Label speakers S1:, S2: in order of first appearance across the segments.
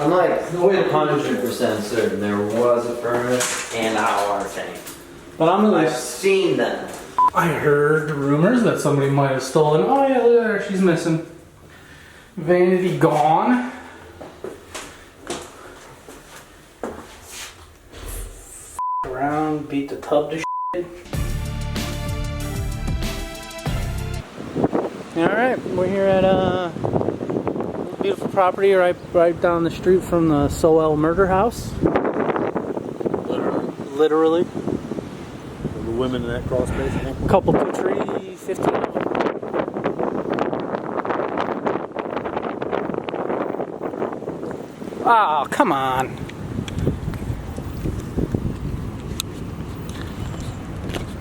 S1: I'm like 100% certain there was a furnace and a hot water tank.
S2: But
S1: I've seen them.
S2: I heard rumors that somebody might have stolen. Oh yeah, look at her, she's missing. Vanity gone. Around, beat the tub to shit. Alright, we're here at a beautiful property right down the street from the Sowell murder house. Literally.
S3: The women in that crawl space.
S2: Couple, 2, 3, 15 of them. Oh, come on.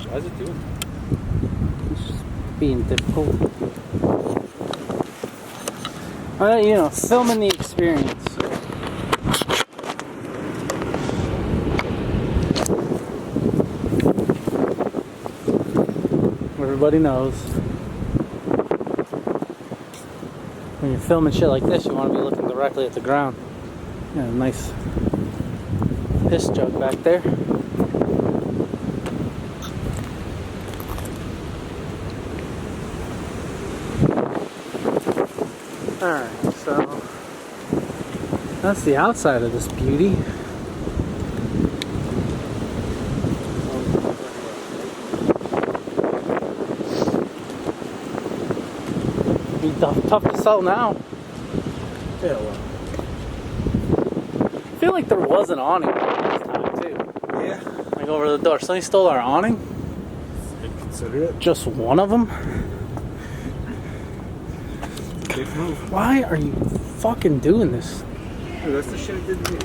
S3: Why is it doing that?
S2: It's just being difficult. You know, filming the experience. Everybody knows when you're filming shit like this, you want to be looking directly at the ground. Yeah, nice piss jug back there. Alright, so that's the outside of this beauty. Be tough to sell now.
S3: Yeah, well.
S2: I feel like there was an awning last time too.
S3: Yeah.
S2: Like over the door. Somebody stole our awning?
S3: I'd consider it.
S2: Just one of them?
S3: Safe move.
S2: Why are you fucking doing this?
S3: Dude, that's the shit it did to me.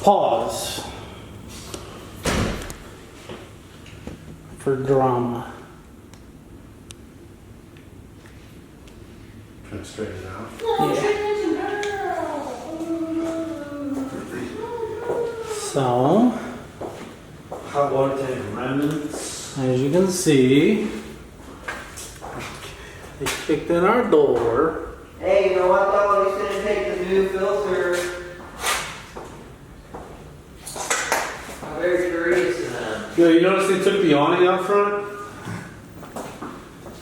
S2: Pause. For drama.
S3: Trying to straighten it out.
S2: So,
S3: Hot water tank remnants.
S2: as you can see, they kicked in our door.
S1: Hey, you know what though? He's gonna take the new filter. I'm very curious to them.
S3: Yo, you notice they took the awning out front?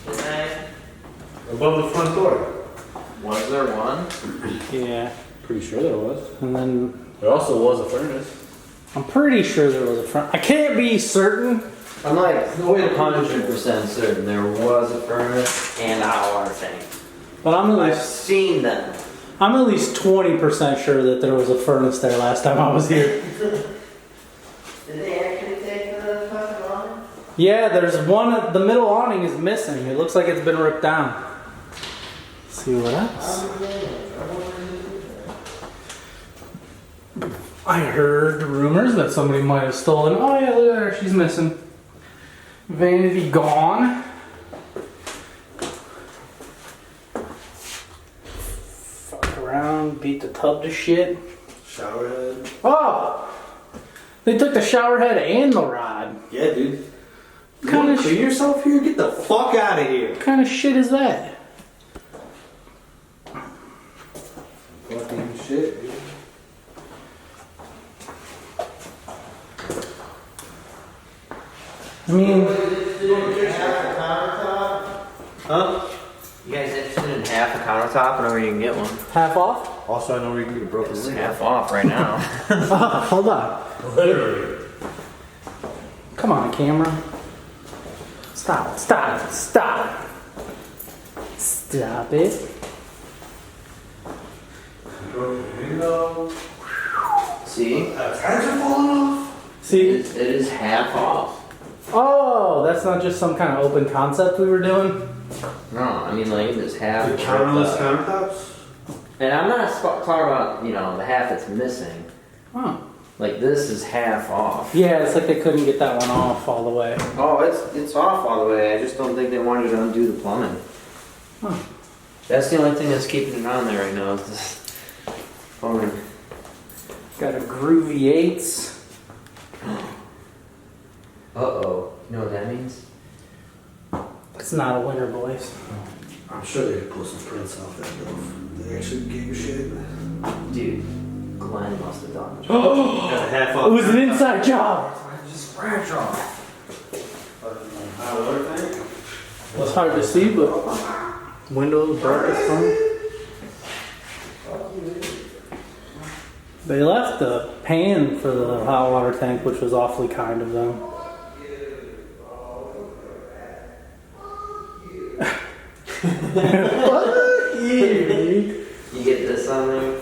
S1: Did they?
S3: Above the front door.
S1: Was there one?
S2: Yeah.
S3: Pretty sure there was.
S2: And then,
S3: There also was a furnace.
S2: I'm pretty sure there was a front. I can't be certain.
S1: I'm like 100% certain there was a furnace and a hot water tank.
S2: But I'm
S1: I've seen them.
S2: at least 20% sure that there was a furnace there last time I was here.
S1: Did they actually take the fucking awning?
S2: Yeah, there's one, the middle awning is missing. It looks like it's been ripped down. Let's see what else. I heard rumors that somebody might have stolen. Oh yeah, look at her, she's missing. Vanity gone. Fuck around, beat the tub to shit.
S3: Shower head.
S2: Oh! They took the shower head and the rod.
S3: Yeah, dude. You
S2: What kind
S3: wanna
S2: of
S3: clean yourself here? Get the fuck out of here.
S2: What kind of shit is that?
S3: Fucking shit, dude.
S2: I mean,
S3: Huh?
S1: You guys interested in half a countertop? I know where you can get one.
S2: half off?
S3: Also, I know where you can get a broken
S1: It's
S3: window.
S1: half off right now.
S2: Oh, hold on.
S3: Literally.
S2: Come on, camera. Stop, stop, stop. Stop it.
S3: Broken window.
S1: See?
S3: Times are falling off.
S2: See?
S1: It is half off.
S2: Oh, that's not just some kind of open concept we were doing?
S1: No, I mean like it is half.
S3: The counterless countertops?
S1: And I'm not talking about, you know, the half that's missing.
S2: Huh.
S1: Like this is half off.
S2: Yeah, it's like they couldn't get that one off all the way.
S1: Oh, it's off all the way. I just don't think they wanted to undo the plumbing.
S2: Huh.
S1: That's the only thing that's keeping it on there right now is this plumbing.
S2: Got a groovy 8s.
S1: Uh-oh. You know what that means?
S3: The
S2: It's not a winner, boys.
S4: I'm sure they could pull some prints off that though. They actually gave a shit.
S1: Dude, Glenn must have done it.
S4: Got a half
S2: It
S4: off.
S2: was an inside job.
S1: Just scratch off.
S2: It's hard to see, but windows dark as fun. They left the pan for the hot water tank, which was awfully kind of them.
S1: You get this on there?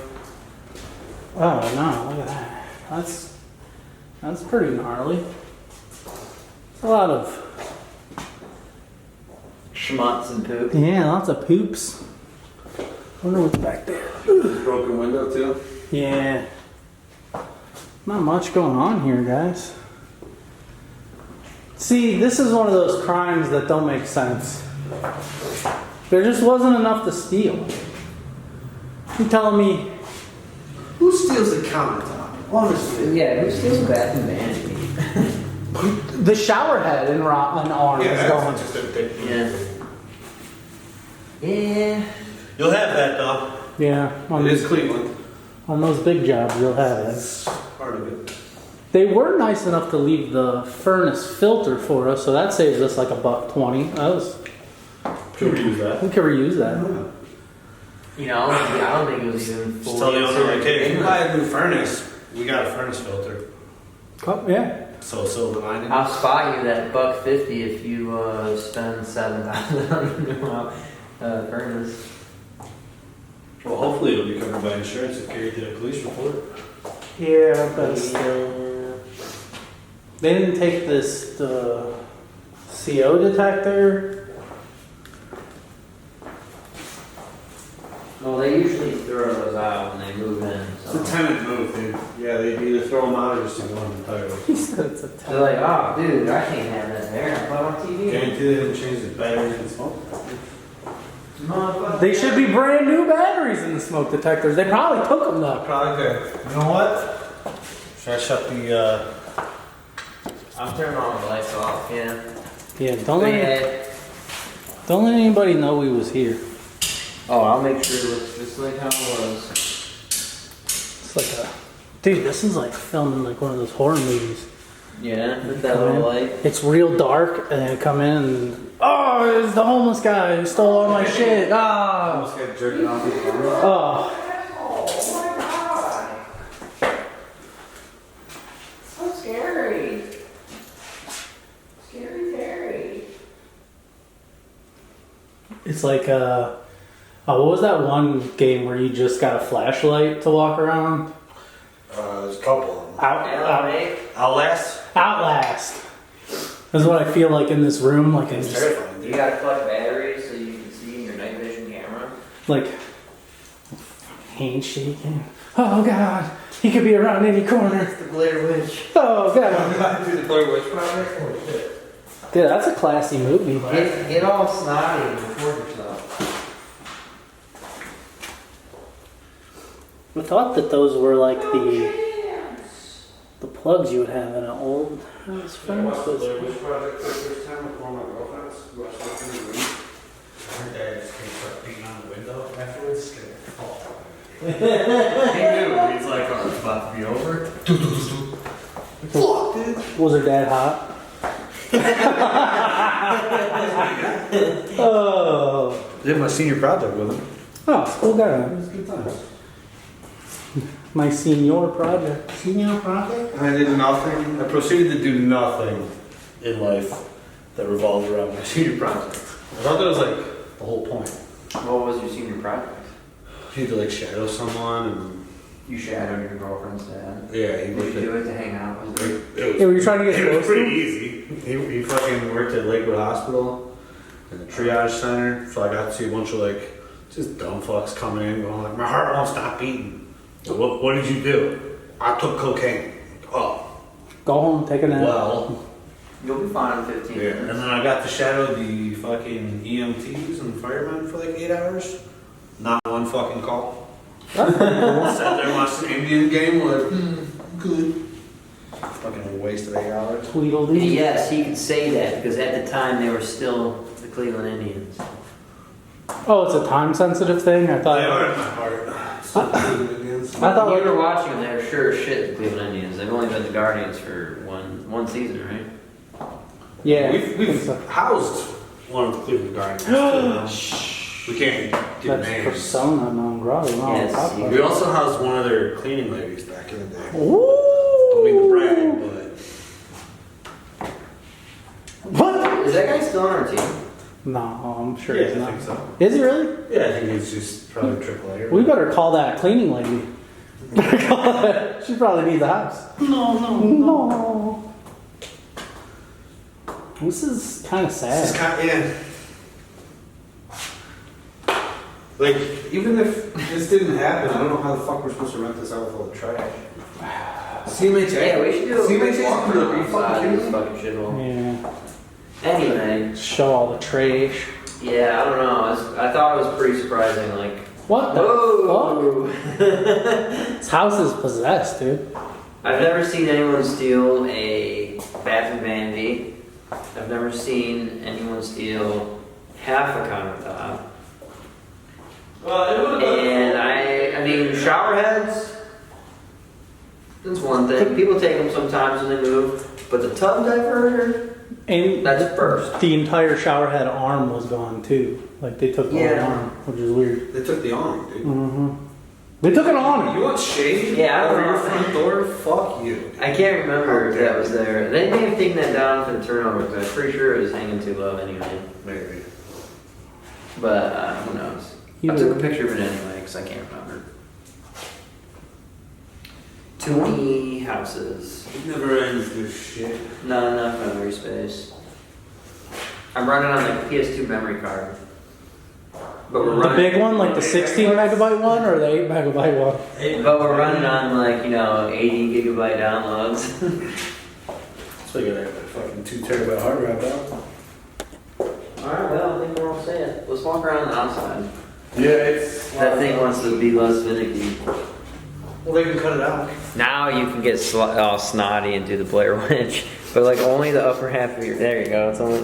S2: Oh no, look at that. That's pretty gnarly. It's a lot of
S1: Schmutz and poop.
S2: yeah, lots of poops. I wonder what's back there.
S4: Broken window too.
S2: Yeah. Not much going on here, guys. See, this is one of those crimes that don't make sense. There just wasn't enough to steal. You telling me
S4: Who steals the countertop? Honestly.
S1: Yeah, who steals a bathroom vanity?
S2: the shower head in arm is going?
S4: just a big.
S1: Yeah. Yeah.
S4: You'll have that though.
S2: Yeah,
S4: It is Cleveland.
S2: on those big jobs you'll have it.
S4: That's part of it.
S2: They were nice enough to leave the furnace filter for us, so that saves us like $1.20. That was
S4: Could we use that?
S2: we could reuse that.
S1: You know, I don't think it was even
S4: Just tell the owner, like, hey, if you buy a new furnace, we got a furnace filter.
S2: Oh, yeah.
S4: So silver lining.
S1: I'll spot you that $1.50 if you spend $7,000 on a new furnace.
S4: Well, hopefully it'll be covered by insurance if carried to a police report.
S2: Yeah, but still. They didn't take the CO detector.
S1: Well, they usually throw those out when they move in.
S4: It's a
S1: So.
S4: tenant move, dude. Yeah, they either throw them out or just go on entirely.
S2: He said it's a
S1: They're like, oh, dude, I can't have that there. I put it on TV.
S4: Guarantee they didn't change the batteries and smoke.
S1: Motherfucker.
S2: They should be brand new batteries in the smoke detectors. They probably took them though.
S4: Probably good. You know what? Should I shut the,
S1: I'm turning all the lights off, yeah.
S2: Yeah,
S1: But yeah.
S2: don't let anybody know we was here.
S1: Oh, I'll make sure it looks just like how it was.
S2: It's like a dude. This is like filming like one of those horror movies.
S1: Yeah, with that little light.
S2: It's real dark, and then come in and oh, it's the homeless guy who stole all my shit. Ah,
S4: almost got jerking off his camera.
S2: oh.
S1: Oh my god! So scary. Scary fairy.
S2: It's like what was that one game where you just got a flashlight to walk around?
S4: There's a couple of them. Outlast?
S2: Outlast. That's what I feel like in this room. Like
S4: It's
S2: it's
S4: terrifying,
S1: You
S4: dude.
S1: gotta collect batteries so you can see in your night vision camera.
S2: like hands shaking. Oh God, he could be around any corner.
S1: The Blair Witch.
S2: Oh God.
S1: Through the Blair Witch Project? Holy shit.
S2: Dude, that's a classy movie.
S1: Get all snotty and record yourself.
S2: I thought that those were like the plugs you would have in an old house furnace.
S4: Blair Witch Project for the first time with one of my girlfriends. We watched it in the room. Her dad just came start beating on the window afterwards.
S1: He knew. He's like, oh, it's about to be over.
S4: Fuck, dude.
S2: Was her dad hot? Oh,
S4: Did my senior project with him.
S2: oh, it's a cool guy.
S4: It was good times.
S2: My senior project.
S4: Senior project? I did nothing. I proceeded to do nothing in life that revolved around my senior project. I thought that was like the whole point.
S1: What was your senior project?
S4: You had to like shadow someone and
S1: You shadowed your girlfriend's dad.
S4: yeah, he
S1: Did
S4: worked
S1: you
S4: at.
S1: do it to hang out with her?
S2: Yeah, were you trying to get
S4: It was
S2: close to
S4: pretty
S2: him?
S4: easy. He fucking worked at Lakewood Hospital in the triage center, so I got to see a bunch of like just dumb fucks coming in, going like, "My heart won't stop beating." What did you do? I took cocaine. Oh,
S2: Go home, take a nap.
S4: well.
S1: You'll be fine in 15
S4: Yeah, and
S1: minutes.
S4: then I got to shadow the fucking EMTs and firemen for like 8 hours. Not one fucking call.
S2: That's pretty cool.
S4: Sat there watching the Indian game, like, good. Fucking wasted 8 hours.
S2: Tweedledee.
S1: Yes, he could say that because at the time they were still the Cleveland Indians.
S2: Oh, it's a time sensitive thing? I
S4: They
S2: thought.
S4: are in my heart. Still Cleveland Indians.
S2: I thought
S1: when
S2: like,
S1: you were watching them, they were sure as shit the Cleveland Indians. They've only been the Guardians for one season, right?
S2: yeah.
S4: We've housed one of the Cleveland Guardians. We can't get
S2: That's
S4: names.
S2: persona non grata. We don't
S1: Yes,
S2: talk about
S4: We
S2: it.
S4: also housed one of their cleaning ladies back in the day.
S2: Ooh.
S4: Don't mean to brag, but
S2: What?
S1: Is that guy still on our team?
S2: No, I'm sure
S4: yeah,
S2: he's
S4: I
S2: not.
S4: think so.
S2: Is he really?
S4: Yeah, I think he's just probably AAA.
S2: We better call that cleaning lady. She probably needs a house. No. This is kind of
S4: It's
S2: sad.
S4: kind of, yeah. Like, even if this didn't happen, I don't know how the fuck we're supposed to rent this out with all the trash. CMHA?
S1: Yeah, we should do a
S4: CMHA
S1: walk
S4: is
S1: around
S4: pretty fucking
S1: this fucking shithole.
S2: Yeah.
S1: Anyway,
S2: Show all the trash.
S1: yeah, I don't know. I thought it was pretty surprising. Like,
S2: What the
S1: whoa!
S2: fuck? This house is possessed, dude.
S1: I've never seen anyone steal a bathroom vanity. I've never seen anyone steal half a countertop.
S4: Well, it would have
S1: And I mean, shower heads, that's one thing. People take them sometimes when they move. But the tub diverter,
S2: And
S1: that's first.
S2: the entire shower head arm was gone too. Like they took the whole
S1: Yeah.
S2: arm, which is weird.
S4: They took the awning, dude.
S2: Mm-hmm. They took an awning.
S4: You want shade
S1: Yeah, I don't
S4: over your
S1: know.
S4: front door? Fuck you.
S1: I can't remember if that was there. They may have taken that down for the turnover, but I'm pretty sure it was hanging too low anyway.
S4: Maybe.
S1: But who knows? I took a picture of it anyway because I can't remember. Too many houses.
S4: It never ends this shit.
S1: Not enough memory space. I'm running on the PS2 memory card. But we're
S2: The
S1: running,
S2: big one, like the 16 megabyte one, or the 8 megabyte one?
S1: But we're running on like 80 gigabyte downloads.
S4: So you got a fucking 2 terabyte hard drive down.
S1: All right, well, I think we're all set. Let's walk around the outside.
S4: Yeah, it's.
S1: That thing wants to be less finicky.
S4: Well, they can cut it out.
S1: Now you can get all snotty and do the Blair Witch, but like only the upper half of your. There you go. It's only.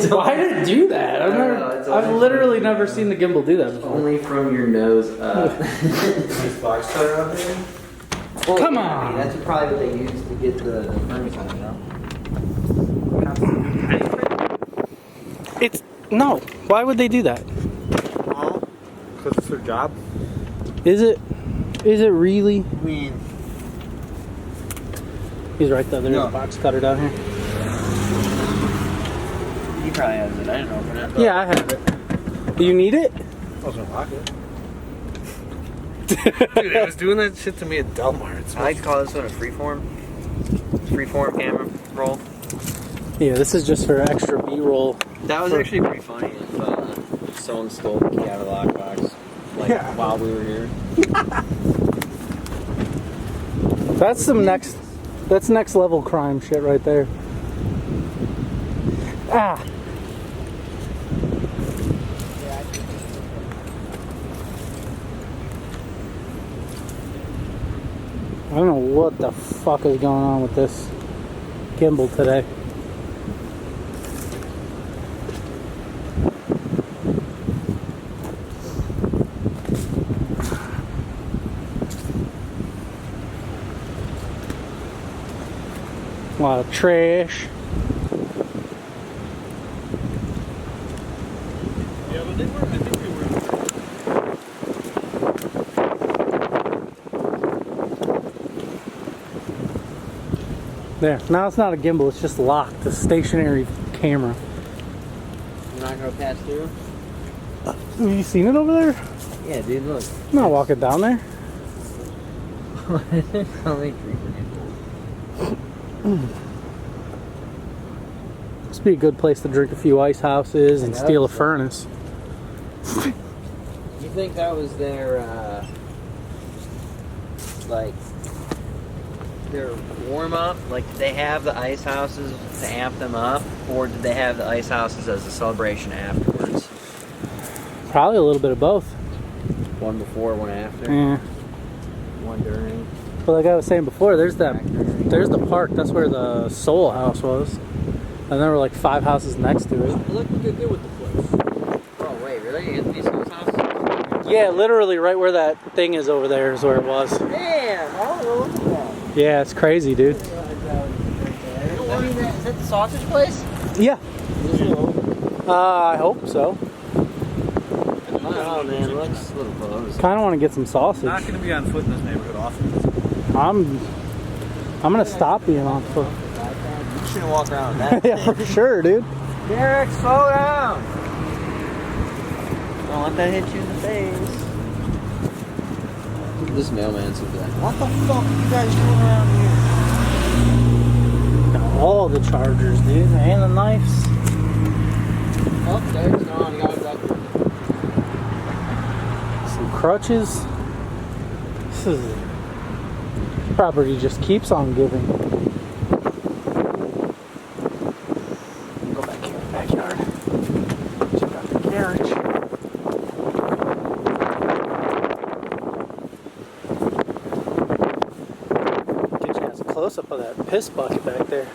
S2: Why did it do that?
S1: I don't know, it's
S2: I've
S1: only-
S2: literally never seen the gimbal do that before.
S1: Only from your nose up.
S4: Nice box cutter out there.
S1: Well,
S2: Come
S1: yeah,
S2: on.
S1: I mean, that's probably what they use to get the furniture, you know?
S2: It's no. Why would they do that?
S4: Because it's their job.
S2: Is it? Is it really?
S1: I mean,
S2: He's right there. There's
S1: No.
S2: a box cutter down here.
S1: he probably has it. I didn't open it.
S2: Yeah, I have it. Do you need it?
S4: I was in my pocket. Dude, it was doing that shit to me at Delmar. It's
S1: I like to call this one a freeform camera roll.
S2: Yeah, this is just for extra B-roll.
S1: That was actually pretty funny if someone stole the key out of the lockbox while we were here.
S2: That's some next. That's next level crime shit right there. Ah. I don't know what the fuck is going on with this gimbal today. A lot of trash.
S3: Yeah, but they were, I think they were.
S2: There. Now it's not a gimbal, it's just locked. A stationary camera.
S1: You're not gonna pass through?
S2: Have you seen it over there?
S1: Yeah, dude, look.
S2: I'm not walking down there.
S1: Only
S2: Must be a good place to drink a few ice houses and
S1: I
S2: steal a
S1: hope so.
S2: furnace.
S1: You think that was their, like, their warm up? Like, did they have the ice houses to amp them up? Or did they have the ice houses as a celebration afterwards?
S2: Probably a little bit of both.
S1: One before, one after?
S2: Yeah.
S1: One during?
S2: But like I was saying before, there's that
S1: During.
S2: There's the park. That's where the Sowell House was. And there were like 5 houses next to it.
S3: Look what they did with the place.
S1: Oh wait, really? Anthony Sowell's house?
S2: Yeah, literally right where that thing is over there is where it was.
S1: Damn! Oh, look at that.
S2: Yeah, it's crazy, dude.
S1: I mean, is that the sausage place?
S2: Yeah. I hope so.
S1: Oh man, it looks a little close.
S2: Kind of want to get some sausage.
S3: Not going to be on foot in this neighborhood often.
S2: I'm gonna stop being on foot.
S1: You shouldn't walk around with that.
S2: Yeah, for sure, dude.
S1: Derek, slow down! Don't let that hit you in the face. This mailman's over there. What the fuck are you guys doing around here?
S2: Got all the chargers, dude, and the knives.
S1: Oh, Derek's gone. He got it back.
S2: Some crutches. This property just keeps on giving. Go back here in the backyard. Check out the garage. Get you guys a close up of that piss bucket back there.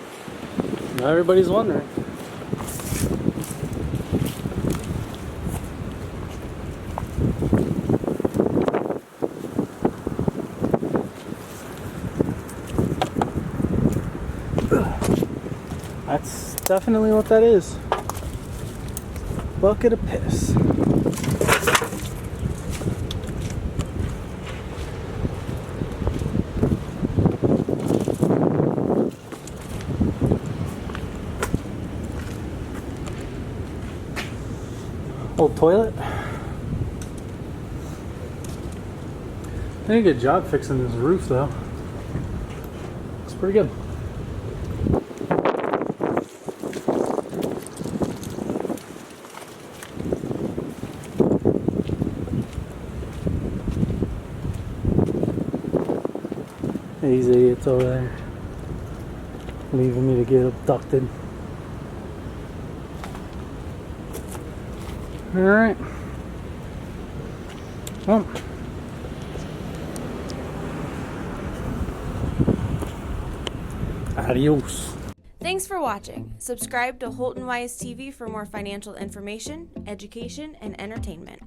S2: Now everybody's wondering. That's definitely what that is. Bucket of piss. Old toilet. Did a good job fixing this roof though. Looks pretty good. These idiots over there leaving me to get abducted. Alright. Well. Adios.
S5: Thanks for watching. Subscribe to Holton Wise TV for more financial information, education, and entertainment.